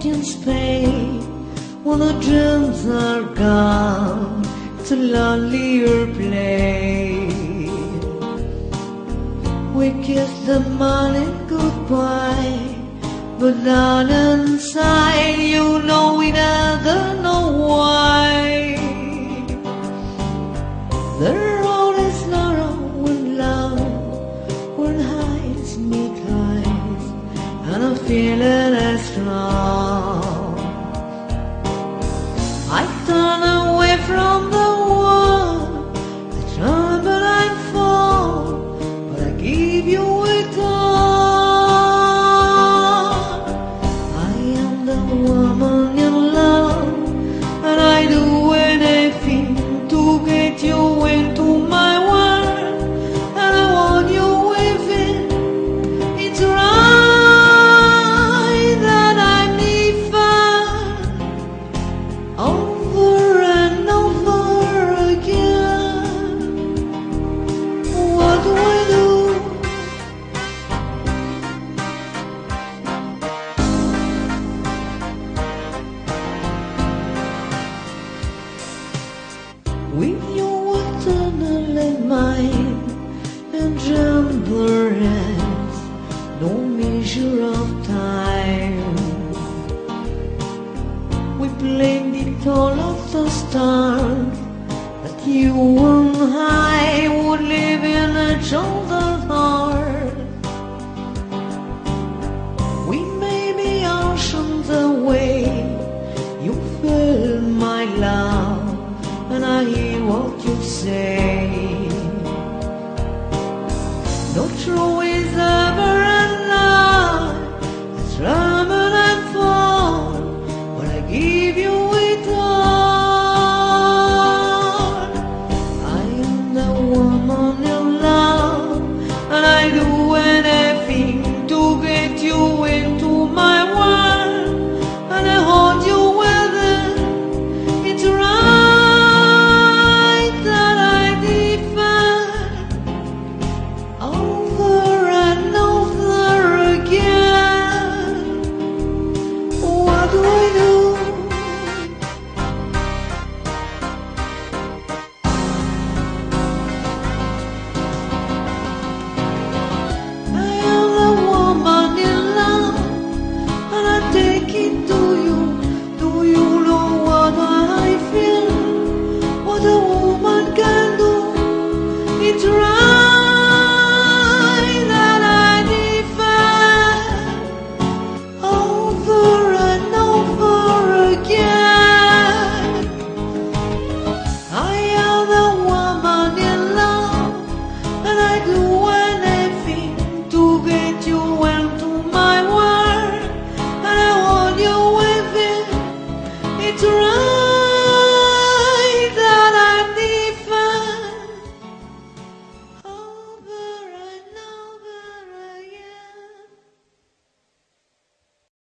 in Spain. When the dreams are gone, it's a lonelier place. We kiss the morning goodbye, but down inside, you know we never know why. The road is narrow and long, when highs meet highs, and I'm feeling as strong. I turn away from the world, I tremble and fall, but I give you it all. I am the woman you love, and I do anything to get you into my world, and I want you within. It's right that I'm different, over and over again. What do I do? With your eternally mine and jumper hands, no measure of time. We blamed it all of the stars, that you and I would live in each other's heart. We may be oceans away, you feel my love, and I hear what you say. No true